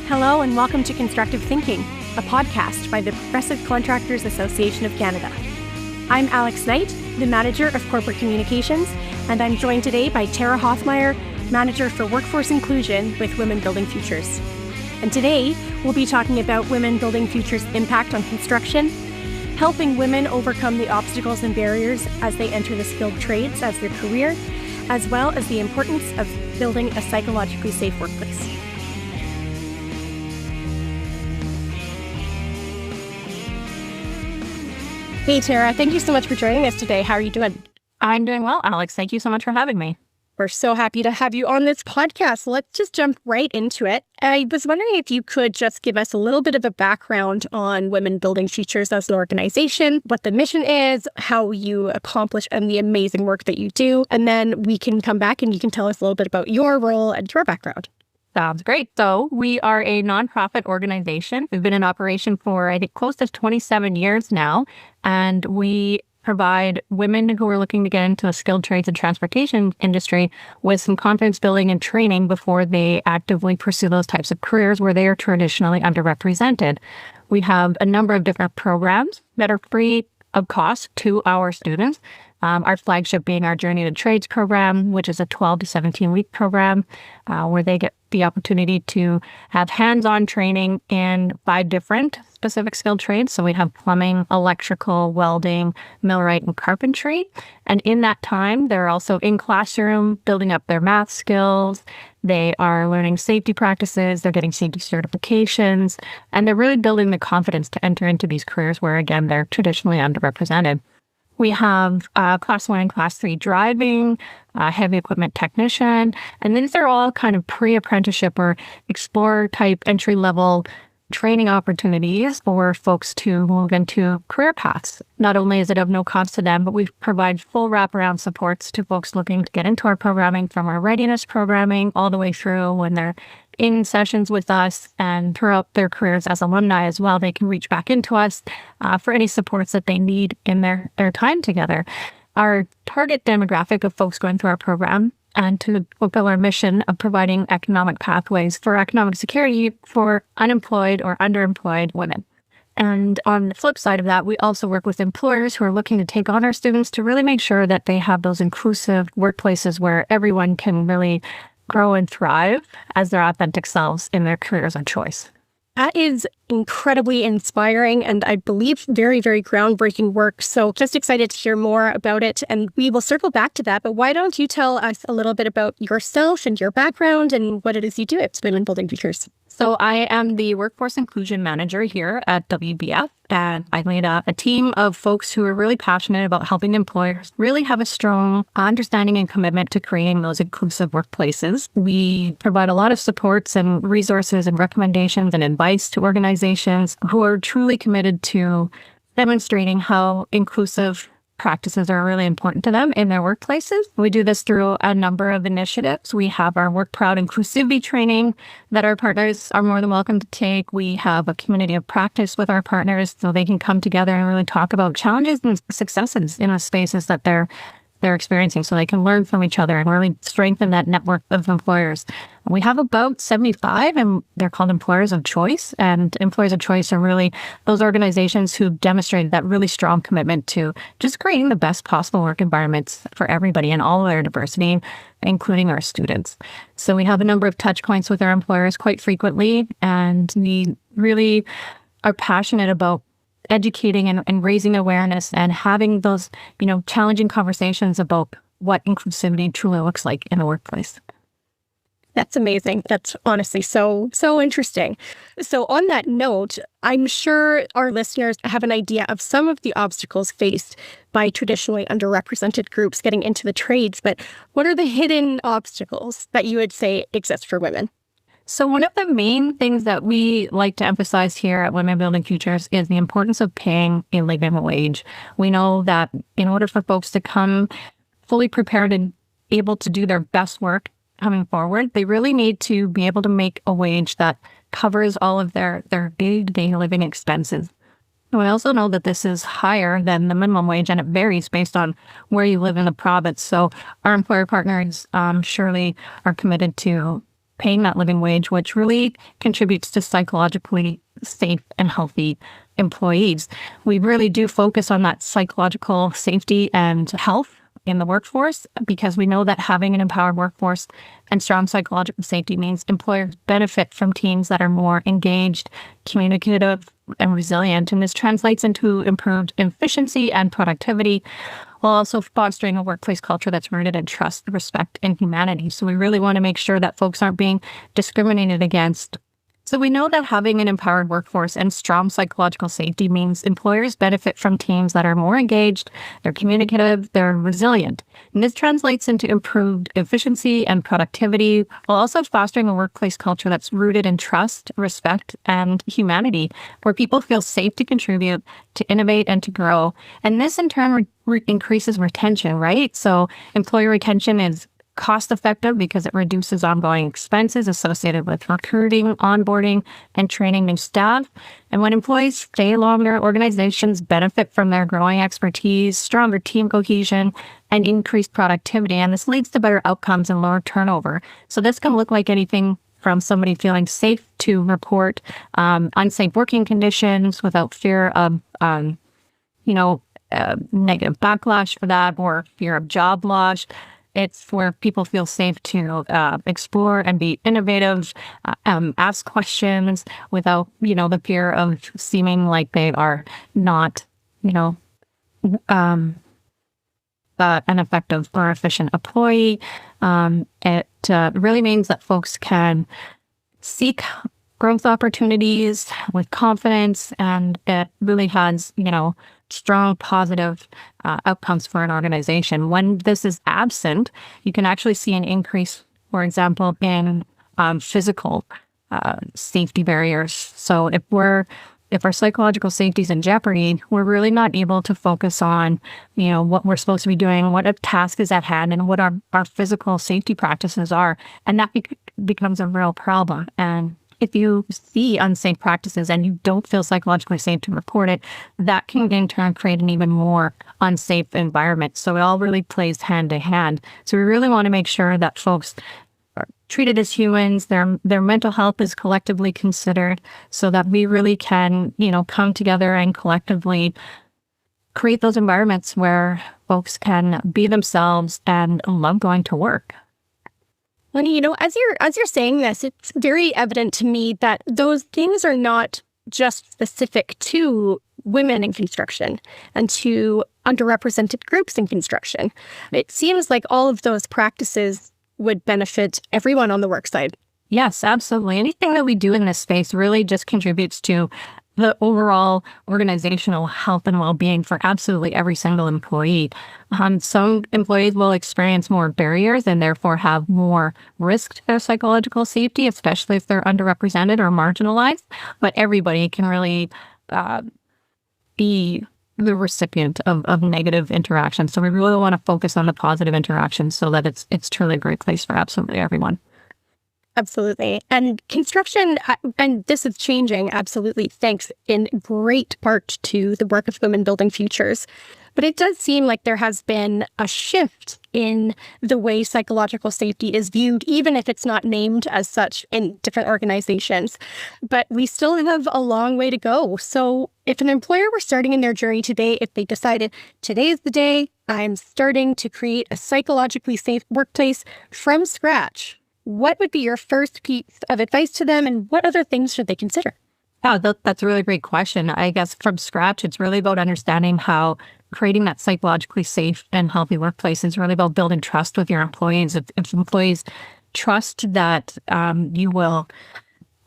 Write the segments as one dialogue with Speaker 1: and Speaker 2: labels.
Speaker 1: Hello and welcome to Constructive Thinking, a podcast by the Progressive Contractors Association of Canada. I'm Alex Knight, the Manager of Corporate Communications, and I'm joined today by Tara Hoffmier, Manager for Workforce Inclusion with Women Building Futures. And today, we'll be talking about Women Building Futures' impact on construction, helping women overcome the obstacles and barriers as they enter the skilled trades as their career, as well as the importance of building a psychologically safe workplace. Hey, Tara, thank you so much for joining us today. How are you doing?
Speaker 2: I'm doing well, Alex. Thank you so much for having me.
Speaker 1: We're so happy to have you on this podcast. Let's just jump right into it. I was wondering if you could just give us a little bit of a background on Women Building Futures as an organization, what the mission is, how you accomplish and the amazing work that you do. And then we can come back and you can tell us a little bit about your role and your background.
Speaker 2: Sounds great. So we are a nonprofit organization. We've been in operation for, I think, close to 27 years now. And we provide women who are looking to get into the skilled trades and transportation industry with some confidence building and training before they actively pursue those types of careers where they are traditionally underrepresented. We have a number of different programs that are free of cost to our students. Our flagship being our Journey to Trades program, which is a 12 to 17-week program where they get the opportunity to have hands-on training in 5 different specific skilled trades. So we have plumbing, electrical, welding, millwright, and carpentry. And in that time, they're also in classroom building up their math skills. They are learning safety practices. They're getting safety certifications. And they're really building the confidence to enter into these careers where, again, they're traditionally underrepresented. We have Class 1 and Class 3 driving, heavy equipment technician, and these are all kind of pre-apprenticeship or explorer type entry-level training opportunities for folks to move into career paths. Not only is it of no cost to them, but we provide full wraparound supports to folks looking to get into our programming, from our readiness programming all the way through when they're in sessions with us and throughout their careers as alumni as well. They can reach back into us for any supports that they need in their time together. Our target demographic of folks going through our program and to fulfill our mission of providing economic pathways for economic security for unemployed or underemployed women. And on the flip side of that, we also work with employers who are looking to take on our students to really make sure that they have those inclusive workplaces where everyone can really grow and thrive as their authentic selves in their careers of choice.
Speaker 1: That is incredibly inspiring and I believe very, very groundbreaking work. So just excited to hear more about it. And we will circle back to that. But why don't you tell us a little bit about yourself and your background and what it is you do at Women Building Futures?
Speaker 2: So I am the Workforce Inclusion Manager here at WBF, and I lead a team of folks who are really passionate about helping employers really have a strong understanding and commitment to creating those inclusive workplaces. We provide a lot of supports and resources and recommendations and advice to organizations who are truly committed to demonstrating how inclusive practices are really important to them in their workplaces. We do this through a number of initiatives. We have our Work Proud Inclusivity training that our partners are more than welcome to take. We have a community of practice with our partners so they can come together and really talk about challenges and successes in the spaces that they're experiencing so they can learn from each other and really strengthen that network of employers. We have about 75, and they're called employers of choice. And employers of choice are really those organizations who've demonstrated that really strong commitment to just creating the best possible work environments for everybody and all of their diversity, including our students. So we have a number of touch points with our employers quite frequently, and we really are passionate about educating and raising awareness and having those, challenging conversations about what inclusivity truly looks like in the workplace.
Speaker 1: That's amazing. That's honestly so interesting. So on that note, I'm sure our listeners have an idea of some of the obstacles faced by traditionally underrepresented groups getting into the trades, but what are the hidden obstacles that you would say exist for women?
Speaker 2: So one of the main things that we like to emphasize here at Women Building Futures is the importance of paying a living wage. We know that in order for folks to come fully prepared and able to do their best work coming forward, they really need to be able to make a wage that covers all of their day-to-day living expenses. We also know that this is higher than the minimum wage, and it varies based on where you live in the province. So our employer partners surely are committed to paying that living wage, which really contributes to psychologically safe and healthy employees. We really do focus on that psychological safety and health in the workforce, because we know that having an empowered workforce and strong psychological safety means employers benefit from teams that are more engaged, communicative, and resilient. And this translates into improved efficiency and productivity, while also fostering a workplace culture that's rooted in trust, respect, and humanity. So we really want to make sure that folks aren't being discriminated against. So we know that having an empowered workforce and strong psychological safety means employers benefit from teams that are more engaged, they're communicative, they're resilient. And this translates into improved efficiency and productivity, while also fostering a workplace culture that's rooted in trust, respect, and humanity, where people feel safe to contribute, to innovate, and to grow. And this in turn increases retention, right? So employee retention is cost-effective because it reduces ongoing expenses associated with recruiting, onboarding, and training new staff. And when employees stay longer, organizations benefit from their growing expertise, stronger team cohesion, and increased productivity. And this leads to better outcomes and lower turnover. So this can look like anything from somebody feeling safe to report unsafe working conditions without fear of, negative backlash for that, or fear of job loss. It's where people feel safe to explore and be innovative, ask questions without, the fear of seeming like they are not, an effective or efficient employee. It really means that folks can seek growth opportunities with confidence, and it really has, strong positive outcomes for an organization. When this is absent, you can actually see an increase, for example, in physical safety barriers. So if our psychological safety is in jeopardy, we're really not able to focus on, what we're supposed to be doing, what a task is at hand, and what our physical safety practices are. And that becomes a real problem. And if you see unsafe practices and you don't feel psychologically safe to report it, that can in turn create an even more unsafe environment. So it all really plays hand in hand. So we really want to make sure that folks are treated as humans, their mental health is collectively considered, so that we really can, come together and collectively create those environments where folks can be themselves and love going to work.
Speaker 1: And, as you're saying this, it's very evident to me that those things are not just specific to women in construction and to underrepresented groups in construction. It seems like all of those practices would benefit everyone on the work side.
Speaker 2: Yes, absolutely. Anything that we do in this space really just contributes to the overall organizational health and well-being for absolutely every single employee. Some employees will experience more barriers and therefore have more risk to their psychological safety, especially if they're underrepresented or marginalized. But everybody can really be the recipient of negative interactions. So we really want to focus on the positive interactions so that it's truly a great place for absolutely everyone.
Speaker 1: Absolutely. And construction, and this is changing, absolutely, thanks in great part to the work of Women Building Futures. But it does seem like there has been a shift in the way psychological safety is viewed, even if it's not named as such in different organizations. But we still have a long way to go. So if an employer were starting in their journey today, if they decided today is the day I'm starting to create a psychologically safe workplace from scratch, what would be your first piece of advice to them, and what other things should they consider?
Speaker 2: Yeah, that's a really great question. I guess from scratch, it's really about understanding how creating that psychologically safe and healthy workplace is really about building trust with your employees. If employees trust that you will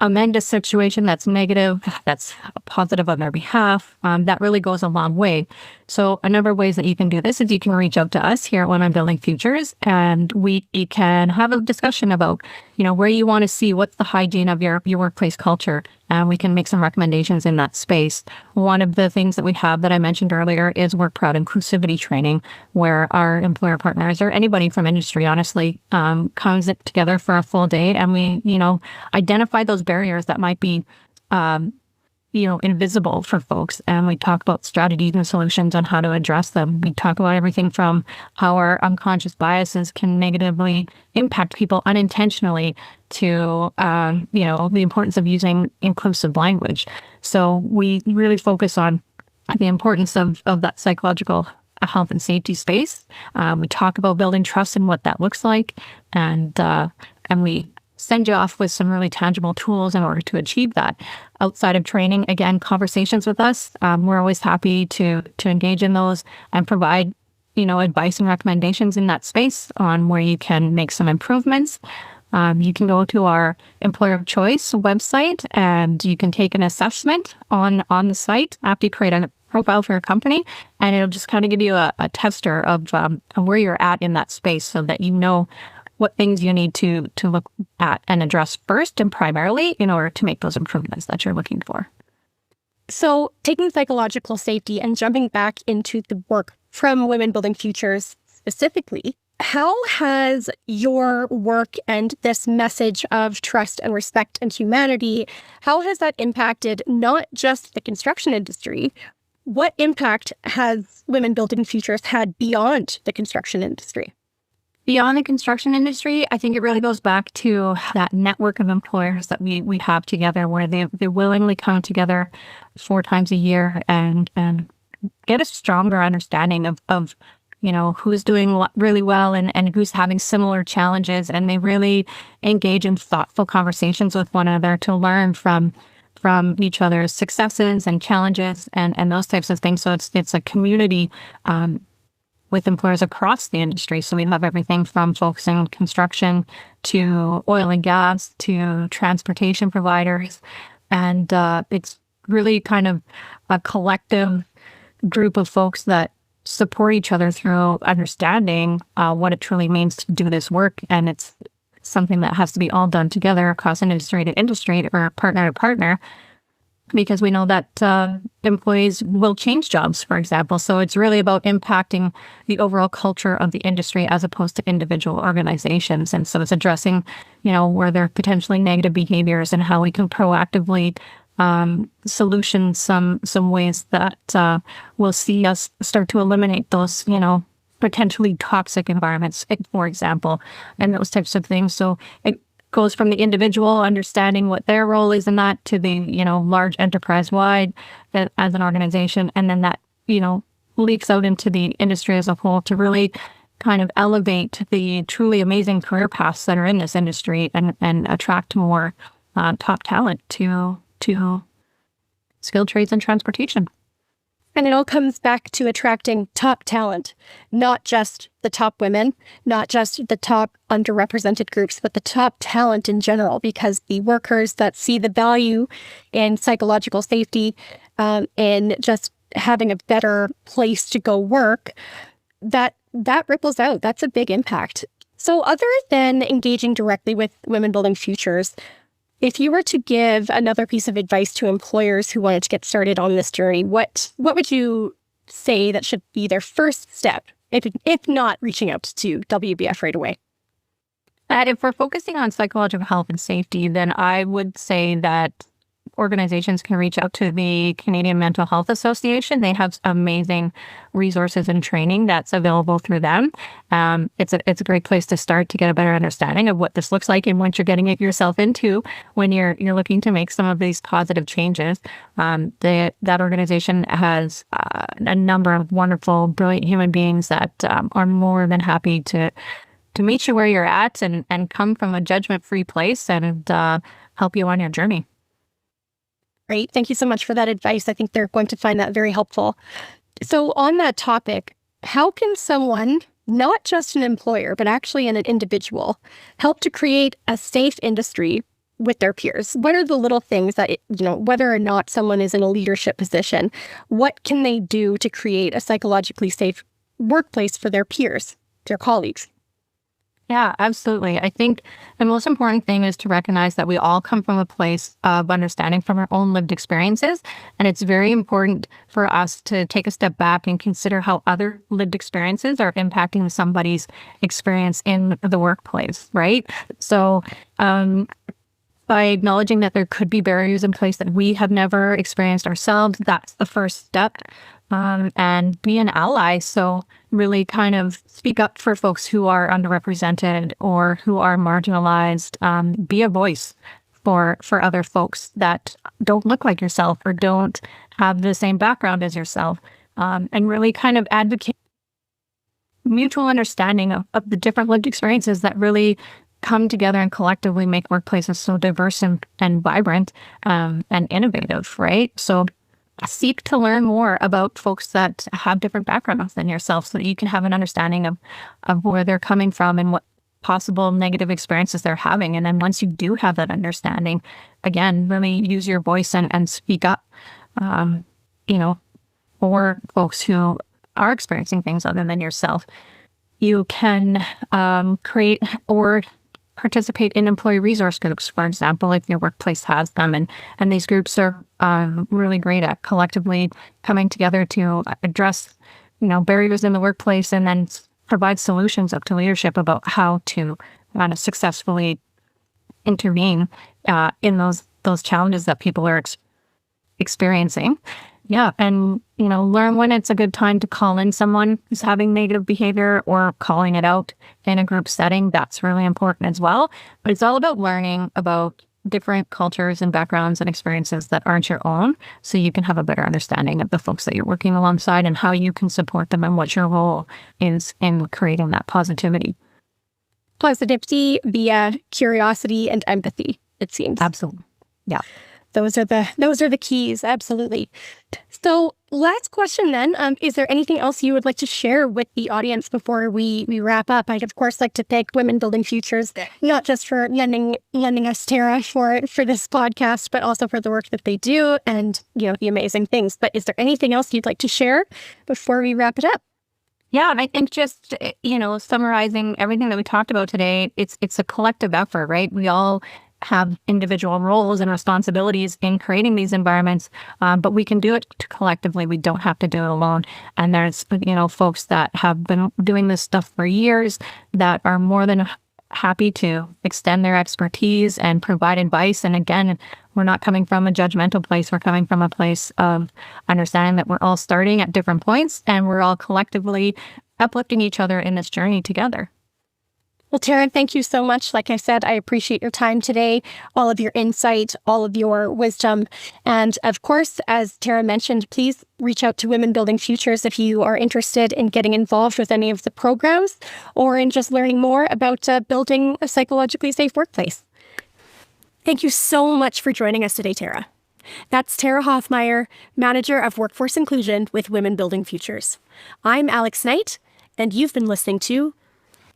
Speaker 2: amend a situation that's negative, that's positive on their behalf, that really goes a long way. So a number of ways that you can do this is you can reach out to us here at Women Building Futures, and we can have a discussion about, where you want to see, what's the hygiene of your workplace culture, and we can make some recommendations in that space. One of the things that we have that I mentioned earlier is Work Proud inclusivity training, where our employer partners, or anybody from industry, honestly, comes together for a full day, and we, identify those barriers that might be invisible for folks. And we talk about strategies and solutions on how to address them. We talk about everything from how our unconscious biases can negatively impact people unintentionally to, the importance of using inclusive language. So we really focus on the importance of that psychological health and safety space. We talk about building trust and what that looks like. And we send you off with some really tangible tools in order to achieve that. Outside of training, again, conversations with us. We're always happy to engage in those and provide, advice and recommendations in that space on where you can make some improvements. You can go to our employer of choice website and you can take an assessment on the site after you create a profile for your company, and it'll just kind of give you a tester of where you're at in that space so that you know what things you need to look at and address first and primarily in order to make those improvements that you're looking for.
Speaker 1: So taking psychological safety and jumping back into the work from Women Building Futures specifically, how has your work and this message of trust and respect and humanity, how has that impacted not just the construction industry? What impact has Women Building Futures had beyond the construction industry?
Speaker 2: Beyond the construction industry, I think it really goes back to that network of employers that we have together, where they willingly come together 4 times a year and get a stronger understanding of who's doing really well and who's having similar challenges. And they really engage in thoughtful conversations with one another to learn from each other's successes and challenges and those types of things. So it's a community with employers across the industry. So we have everything from folks in construction to oil and gas to transportation providers. And it's really kind of a collective group of folks that support each other through understanding what it truly means to do this work. And it's something that has to be all done together across industry to industry or partner to partner, because we know that employees will change jobs, for example. So it's really about impacting the overall culture of the industry as opposed to individual organizations. And so it's addressing, where there are potentially negative behaviors and how we can proactively solution some ways that will see us start to eliminate those, potentially toxic environments, for example, and those types of things. So it goes from the individual understanding what their role is in that to the, large enterprise-wide as an organization. And then that, leaks out into the industry as a whole to really kind of elevate the truly amazing career paths that are in this industry and attract more top talent to skilled trades and transportation.
Speaker 1: And it all comes back to attracting top talent, not just the top women, not just the top underrepresented groups, but the top talent in general, because the workers that see the value in psychological safety and just having a better place to go work, that ripples out. That's a big impact. So other than engaging directly with Women Building Futures, if you were to give another piece of advice to employers who wanted to get started on this journey, what would you say that should be their first step, if not reaching out to WBF right away?
Speaker 2: And if we're focusing on psychological health and safety, then I would say that organizations can reach out to the Canadian Mental Health Association. They have amazing resources and training that's available through them. It's a great place to start to get a better understanding of what this looks like and what you're getting yourself into when you're looking to make some of these positive changes. That organization has a number of wonderful, brilliant human beings that are more than happy to meet you where you're at and come from a judgment-free place and help you on your journey.
Speaker 1: Great. Thank you so much for that advice. I think they're going to find that very helpful. So on that topic, how can someone, not just an employer, but actually an individual, help to create a safe industry with their peers? What are the little things that, whether or not someone is in a leadership position, what can they do to create a psychologically safe workplace for their peers, their colleagues?
Speaker 2: Yeah, absolutely. I think the most important thing is to recognize that we all come from a place of understanding from our own lived experiences. And it's very important for us to take a step back and consider how other lived experiences are impacting somebody's experience in the workplace, right? So by acknowledging that there could be barriers in place that we have never experienced ourselves. That's the first step. And be an ally. So really kind of speak up for folks who are underrepresented or who are marginalized. Be a voice for other folks that don't look like yourself or don't have the same background as yourself. And really kind of advocate mutual understanding of the different lived experiences that really come together and collectively make workplaces so diverse and vibrant and innovative, right? So seek to learn more about folks that have different backgrounds than yourself so that you can have an understanding of where they're coming from and what possible negative experiences they're having. And then once you do have that understanding, again, really use your voice and speak up, for folks who are experiencing things other than yourself. You can create or participate in employee resource groups, for example, if your workplace has them. And these groups are really great at collectively coming together to address, barriers in the workplace and then provide solutions up to leadership about how to kind of successfully intervene in those challenges that people are experiencing. Yeah. And, learn when it's a good time to call in someone who's having negative behavior or calling it out in a group setting. That's really important as well. But it's all about learning about different cultures and backgrounds and experiences that aren't your own, so you can have a better understanding of the folks that you're working alongside and how you can support them and what your role is in creating that positivity.
Speaker 1: Positivity via curiosity and empathy, it seems.
Speaker 2: Absolutely. Yeah.
Speaker 1: Those are the keys. Absolutely. So last question then, is there anything else you would like to share with the audience before we wrap up? I'd of course like to thank Women Building Futures, not just for lending us Tara for this podcast, but also for the work that they do and, the amazing things. But is there anything else you'd like to share before we wrap it up?
Speaker 2: Yeah, and I think just, summarizing everything that we talked about today, it's a collective effort, right? We all have individual roles and responsibilities in creating these environments, but we can do it collectively. We don't have to do it alone. And there's, folks that have been doing this stuff for years that are more than happy to extend their expertise and provide advice. And again, we're not coming from a judgmental place. We're coming from a place of understanding that we're all starting at different points and we're all collectively uplifting each other in this journey together.
Speaker 1: Well, Tara, thank you so much. Like I said, I appreciate your time today, all of your insight, all of your wisdom. And of course, as Tara mentioned, please reach out to Women Building Futures if you are interested in getting involved with any of the programs or in just learning more about building a psychologically safe workplace. Thank you so much for joining us today, Tara. That's Tara Hoffmier, Manager of Workforce Inclusion with Women Building Futures. I'm Alex Knight, and you've been listening to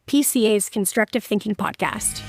Speaker 1: PCA's Constructive Thinking Podcast.